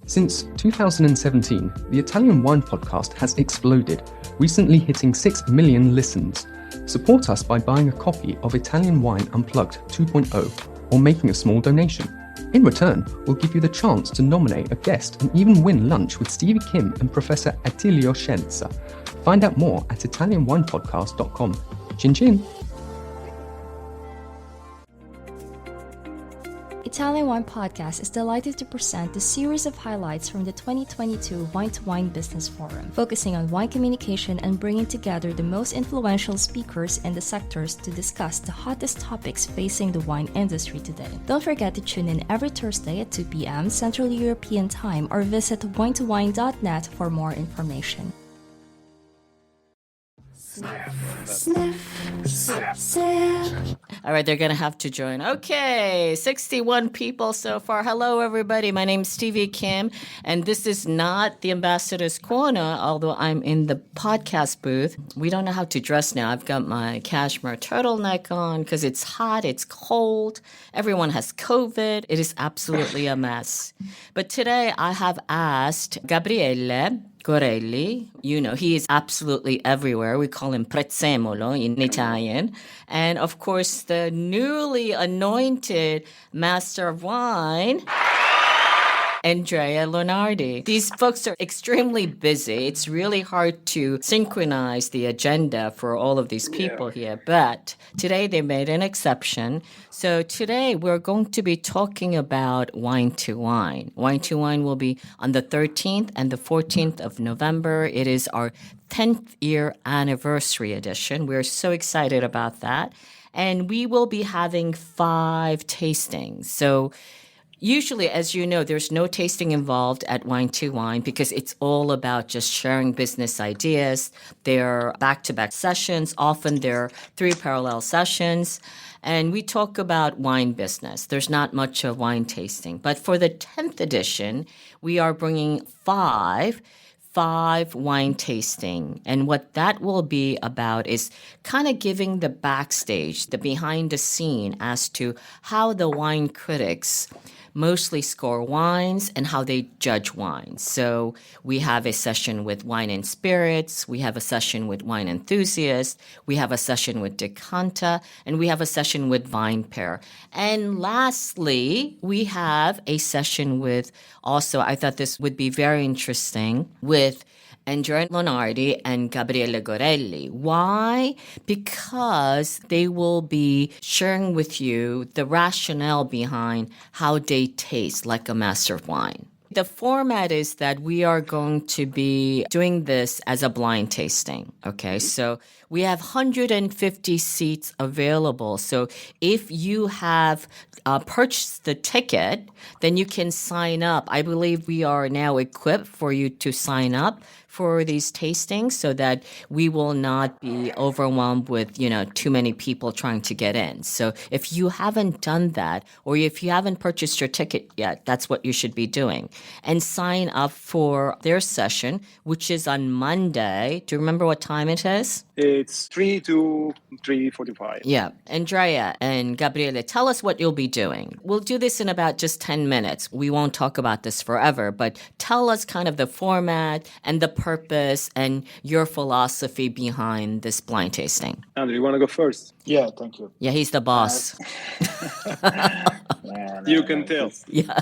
Since 2017, the Italian Wine Podcast has exploded, recently hitting 6 million listens. Support us by buying a copy of Italian Wine Unplugged 2.0 or making a small donation. In return, we'll give you the chance to nominate a guest and even win lunch with Stevie Kim and Professor Attilio Scienza. Find out more at italianwinepodcast.com. Chin chin! Italian Wine Podcast is delighted to present the series of highlights from the 2022 Wine2wine Business Forum, focusing on wine communication and bringing together the most influential speakers in the sectors to discuss the hottest topics facing the wine industry today. Don't forget to tune in every Thursday at 2 p.m. Central European Time or visit wine2wine.net for more information. All right, they're going to have to join. Okay, 61 people so far. Hello, everybody. My name's Stevie Kim, and this is not the Ambassador's Corner, although I'm in the podcast booth. We don't know how to dress now. I've got my cashmere turtleneck on because it's hot, it's cold. Everyone has COVID. It is absolutely a mess. But today I have asked Gabriele Gorelli. You know, he is absolutely everywhere. We call him Prezzemolo in Italian. And of course, the newly anointed Master of Wine, Andrea Lonardi. These folks are extremely busy. It's really hard to synchronize the agenda for all of these people here. But today they made an exception. So today we're going to be talking about wine2wine. Wine2wine will be on the 13th and the 14th of November. It is our 10th year anniversary edition. We're so excited about that. And we will be having 5 tastings. So usually, as you know, there's no tasting involved at Wine2wine because it's all about just sharing business ideas. They're back-to-back sessions. Often they're 3 parallel sessions. And we talk about wine business. There's not much of wine tasting. But for the 10th edition, we are bringing 5 wine tasting. And what that will be about is kind of giving the backstage, the behind the scene as to how the wine critics mostly score wines and how they judge wines. So we have a session with wine and spirits, we have a session with wine enthusiasts, we have a session with decanta, and we have a session with vine pair. And lastly, we have a session with also, I thought this would be very interesting, with Andrea Lonardi and Gabriele Gorelli. Why? Because they will be sharing with you the rationale behind how they taste like a master of wine. The format is that we are going to be doing this as a blind tasting, okay? So we have 150 seats available. So if you have purchased the ticket, then you can sign up. I believe we are now equipped for you to sign up for these tastings so that we will not be overwhelmed with, too many people trying to get in. So if you haven't done that, or if you haven't purchased your ticket yet, that's what you should be doing. And sign up for their session, which is on Monday. Do you remember what time it is? It's 3 to 3:45. Yeah. Andrea and Gabriele, tell us what you'll be doing. We'll do this in about just 10 minutes. We won't talk about this forever, but tell us kind of the format and the purpose and your philosophy behind this blind tasting. Andrew, you want to go first? Yeah, thank you. Yeah, he's the boss. You can tell. Yeah.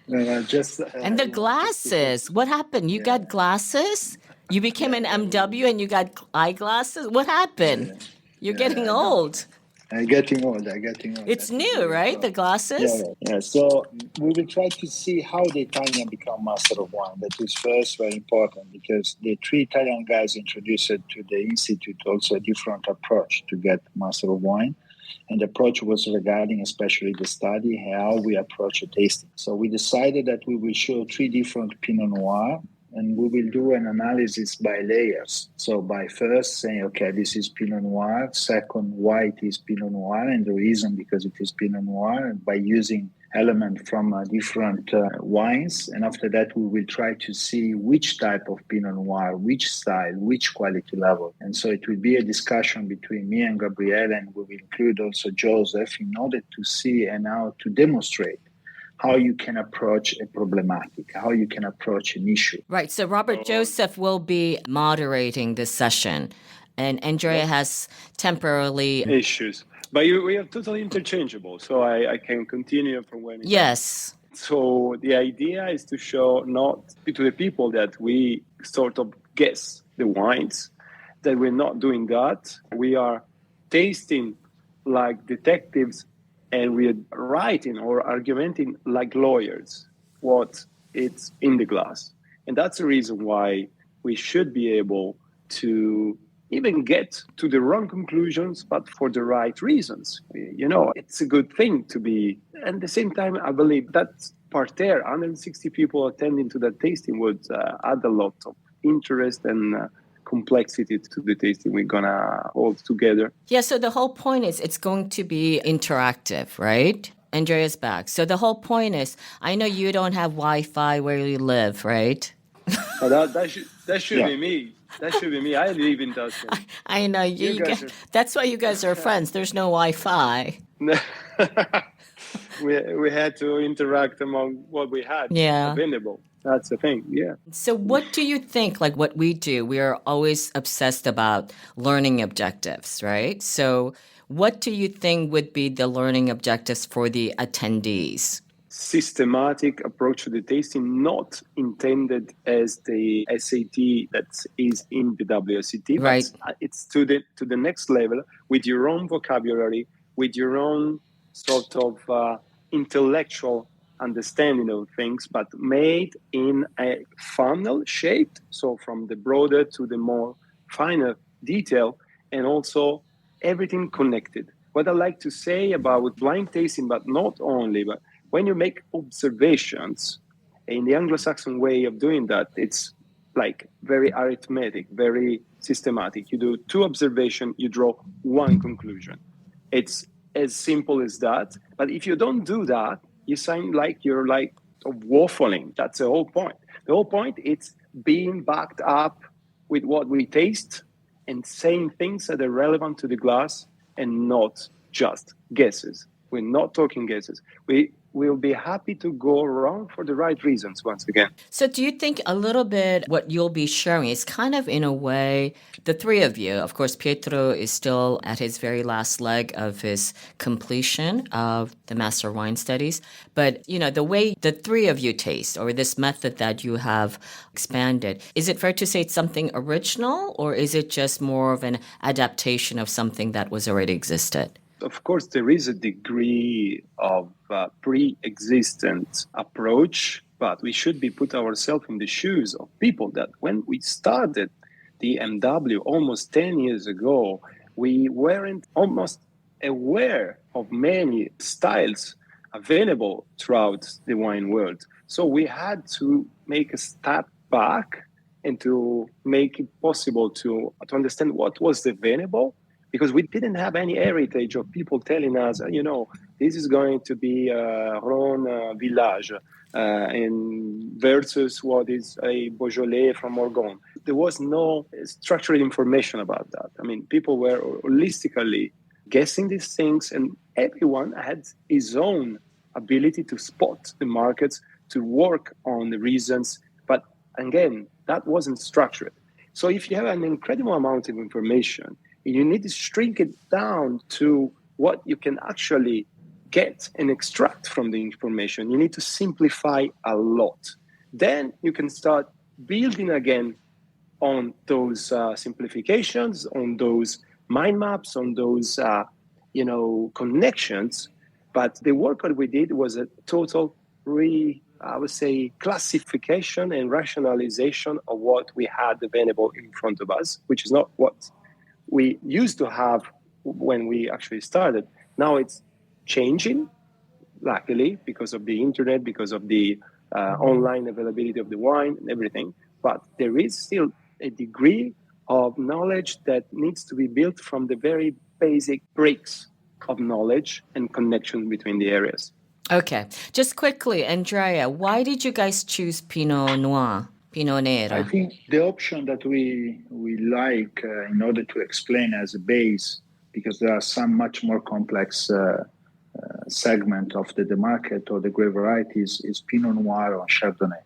No, just... And the glasses. What happened? You got glasses? You became an MW and you got eyeglasses? What happened? You're getting old. I'm getting old. It's new, right? The glasses? Yeah. So we will try to see how the Italian become master of wine. That is first very important because the 3 Italian guys introduced to the Institute also a different approach to get master of wine. And the approach was regarding especially the study, how we approach a tasting. So we decided that we will show 3 different Pinot Noir, and we will do an analysis by layers. So by first saying, okay, this is Pinot Noir. Second, why it is Pinot Noir, and the reason because it is Pinot Noir, and by using elements from different wines. And after that, we will try to see which type of Pinot Noir, which style, which quality level. And so it will be a discussion between me and Gabriele, and we will include also Joseph in order to see and how to demonstrate how you can approach a problematic, how you can approach an issue. Right. So Robert Joseph will be moderating this session, and Andrea has temporarily Issues. But we are totally interchangeable, so I can continue from when it's Yes. So the idea is to show not to the people that we sort of guess the wines, that we're not doing that. We are tasting like detectives, and we're writing or arguing like lawyers what it's in the glass. And that's the reason why we should be able to even get to the wrong conclusions, but for the right reasons. You know, it's a good thing to be. And at the same time, I believe that parterre, 160 people attending to that tasting would add a lot of interest and complexity to the tasting we're gonna hold together. Yeah, so the whole point is it's going to be interactive, right? Andrea's back. So the whole point is, I know you don't have Wi-Fi where you live, right? That should be me. That should be me. I live in Tuscany. I know you guys. That's why you guys are friends. There's no Wi-Fi. we had to interact among what we had available. That's the thing. Yeah. So what do you think, like what we do, we are always obsessed about learning objectives, right? So what do you think would be the learning objectives for the attendees? Systematic approach to the tasting, not intended as the SAT that is in the WSET, right? But it's to the next level with your own vocabulary, with your own sort of intellectual understanding of things, but made in a funnel shaped, so from the broader to the more finer detail, and also everything connected. What I like to say about blind tasting, but not only, but when you make observations in the Anglo-Saxon way of doing that, it's like very arithmetic, very systematic. You do 2 observations, you draw 1 conclusion. It's as simple as that. But if you don't do that, you sound like you're like waffling. That's the whole point. The whole point is being backed up with what we taste and saying things that are relevant to the glass and not just guesses. We're not talking guesses. We'll be happy to go around for the right reasons once again. So do you think a little bit what you'll be sharing is kind of in a way, the 3 of you, of course, Pietro is still at his very last leg of his completion of the Master of Wine Studies. But, you know, the way the 3 of you taste or this method that you have expanded, is it fair to say it's something original or is it just more of an adaptation of something that was already existed? Of course, there is a degree of pre-existent approach, but we should be put ourselves in the shoes of people that when we started the MW almost 10 years ago, we weren't almost aware of many styles available throughout the wine world. So we had to make a step back and to make it possible to understand what was available, because we didn't have any heritage of people telling us, you know, this is going to be a Rhone village and versus what is a Beaujolais from Morgon. There was no structured information about that. I mean, people were holistically guessing these things, and everyone had his own ability to spot the markets, to work on the reasons. But again, that wasn't structured. So if you have an incredible amount of information, you need to shrink it down to what you can actually get and extract from the information. You need to simplify a lot. Then you can start building again on those simplifications, on those mind maps, on those connections. But the work that we did was a total classification and rationalization of what we had available in front of us, which is not what we used to have when we actually started. Now it's changing, luckily, because of the internet, because of the online availability of the wine and everything. But there is still a degree of knowledge that needs to be built from the very basic bricks of knowledge and connection between the areas. Okay. Just quickly, Andrea, why did you guys choose Pinot Noir, Pinot Nero? I think the option that we like in order to explain as a base, because there are some much more complex segment of the market or the grape varieties is Pinot Noir or Chardonnay.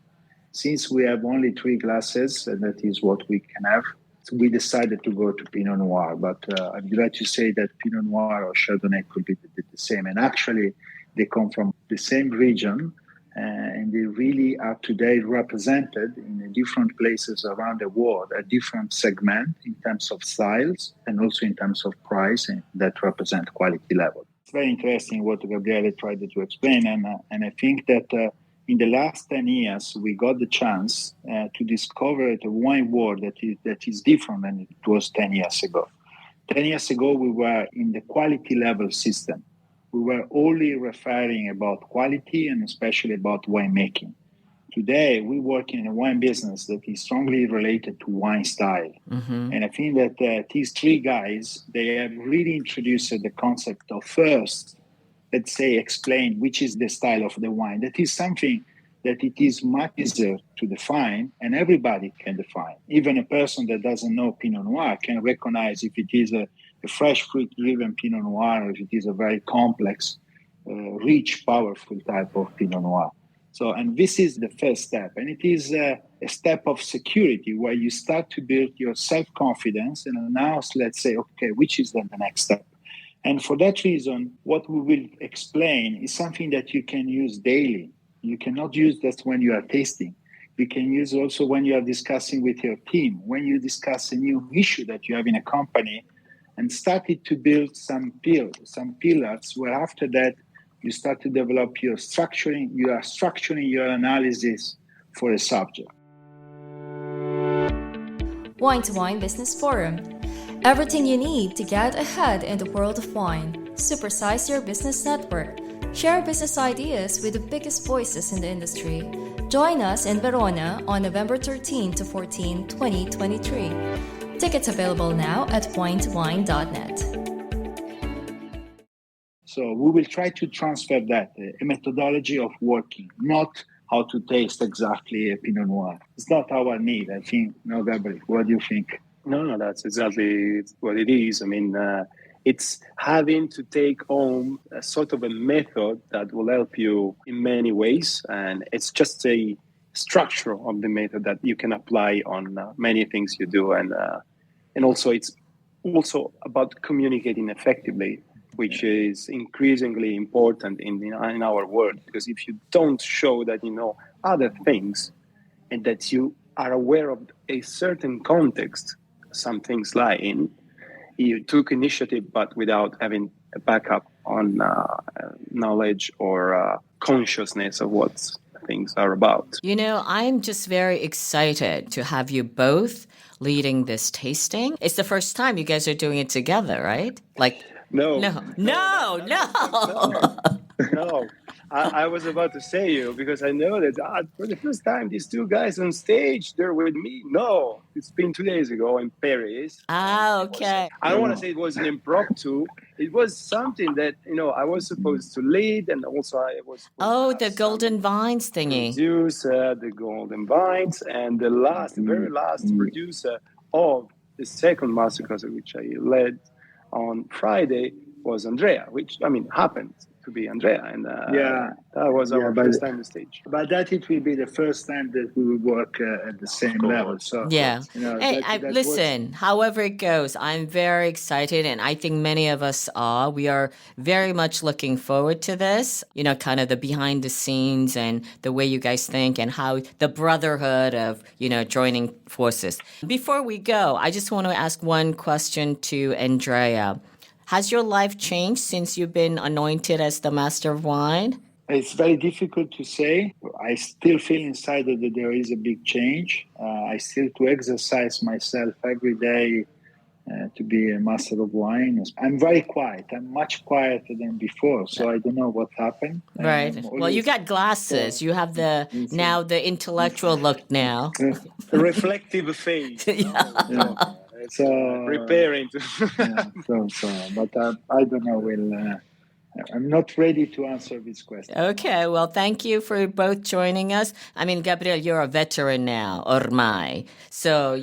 Since we have only 3 glasses, and that is what we can have, so we decided to go to Pinot Noir. But I'm glad to say that Pinot Noir or Chardonnay could be the same. And actually, they come from the same region, and they really are today represented in different places around the world, a different segment in terms of styles and also in terms of price, and that represent quality level. It's very interesting what Gabriele tried to explain, and I think that in the last 10 years, we got the chance to discover the wine world that is different than it was 10 years ago. 10 years ago, we were in the quality level system. We were only referring about quality and especially about winemaking. Today, we work in a wine business that is strongly related to wine style. Mm-hmm. And I think that these 3 guys, they have really introduced the concept of first, let's say, explain which is the style of the wine. That is something that it is much easier to define, and everybody can define. Even a person that doesn't know Pinot Noir can recognize if it is a fresh fruit-driven Pinot Noir or if it is a very complex, rich, powerful type of Pinot Noir. So, and this is the first step. And it is a step of security where you start to build your self-confidence and announce, let's say, okay, which is then the next step? And for that reason, what we will explain is something that you can use daily. You cannot use that when you are tasting. You can use also when you are discussing with your team, when you discuss a new issue that you have in a company, and started to build some pillars where after that you start to develop you are structuring your analysis for a subject. Wine2Wine Business Forum. Everything you need to get ahead in the world of wine. Supersize your business network. Share business ideas with the biggest voices in the industry. Join us in Verona on November 13 to 14, 2023. Tickets available now at wine2wine.net. So we will try to transfer that, a methodology of working, not how to taste exactly a Pinot Noir. It's not our need, I think. No, Gabriele, what do you think? No, that's exactly what it is. I mean, it's having to take home a sort of a method that will help you in many ways. And it's just a structure of the method that you can apply on many things you do. And also it's also about communicating effectively, which is increasingly important in our world. Because if you don't show that you know other things and that you are aware of a certain context some things lie in, you took initiative but without having a backup on knowledge or consciousness of what things are about. You know, I'm just very excited to have you both leading this tasting. It's the first time you guys are doing it together, right? No. I was about to say you because I know that for the first time, these 2 guys on stage, they're with me. No, it's been 2 days ago in Paris. Okay. I don't want to say it was an impromptu. It was something that, I was supposed to lead, and also I was supposed to the Golden Vines thingy. Producer, the Golden Vines, and the very last producer of the second masterclass, which I led on Friday, was Andrea, which, happened to be Andrea. And that was our first time on stage. But that it will be the first time that we will work at the same level. So, listen, however it goes, I'm very excited. And I think many of us are. We are very much looking forward to this, kind of the behind the scenes and the way you guys think and how the brotherhood of, joining forces. Before we go, I just want to ask one question to Andrea. Has your life changed since you've been anointed as the Master of Wine? It's very difficult to say. I still feel inside that there is a big change. I still to exercise myself every day to be a Master of Wine. I'm very quiet. I'm much quieter than before, so I don't know what happened. Right. Well, you got glasses. You have the intellectual look now. Reflective face. So preparing to. But I don't know. I'm not ready to answer this question. Okay, well, thank you for both joining us. I mean, Gabriele, you're a veteran now, ormai. So,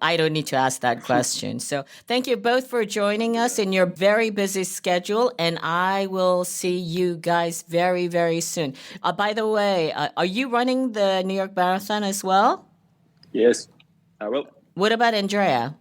I don't need to ask that question. So thank you both for joining us in your very busy schedule, and I will see you guys very, very soon. By the way, are you running the New York Marathon as well? Yes, I will. What about Andrea?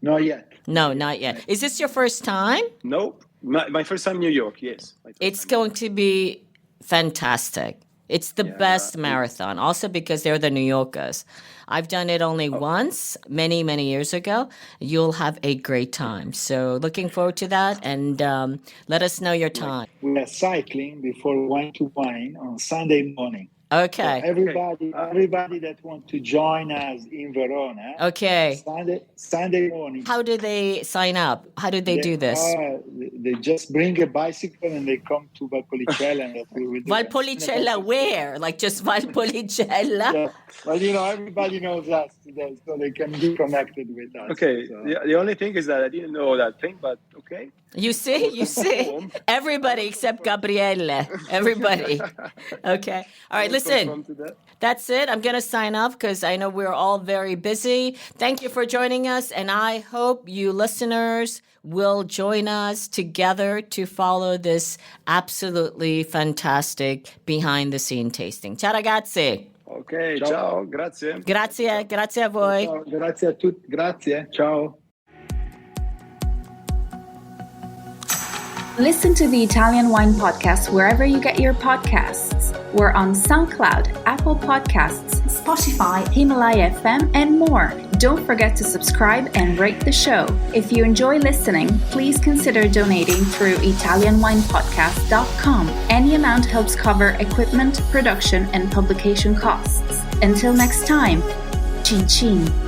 Not yet. No, not yet. Is this your first time? No, my first time in New York, yes. It's going to be fantastic. It's the best marathon, also because they're the New Yorkers. I've done it only once, many, many years ago. You'll have a great time. So looking forward to that, and let us know your time. We are cycling before wine2wine on Sunday morning. Okay. So everybody that wants to join us in Verona. Okay. Sunday morning. How do they sign up? How do they do this? They just bring a bicycle and they come to Valpolicella and that we will do. Valpolicella where? Like just Valpolicella? Yeah. Well, everybody knows us today, so they can be connected with us. Okay. So. The only thing is that I didn't know that thing, but okay. You see? Everybody except Gabriele. Everybody. Okay. All right, listen. That's it. I'm going to sign off because I know we're all very busy. Thank you for joining us, and I hope you listeners will join us together to follow this absolutely fantastic behind-the-scene tasting. Ciao ragazzi. Ok, ciao, grazie. Grazie a voi. Ciao, grazie a tutti. Grazie. Ciao. Listen to the Italian Wine Podcast wherever you get your podcasts. We're on SoundCloud, Apple Podcasts, Spotify, Himalaya FM, and more. Don't forget to subscribe and rate the show. If you enjoy listening, please consider donating through ItalianWinePodcast.com. Any amount helps cover equipment, production, and publication costs. Until next time, cin cin.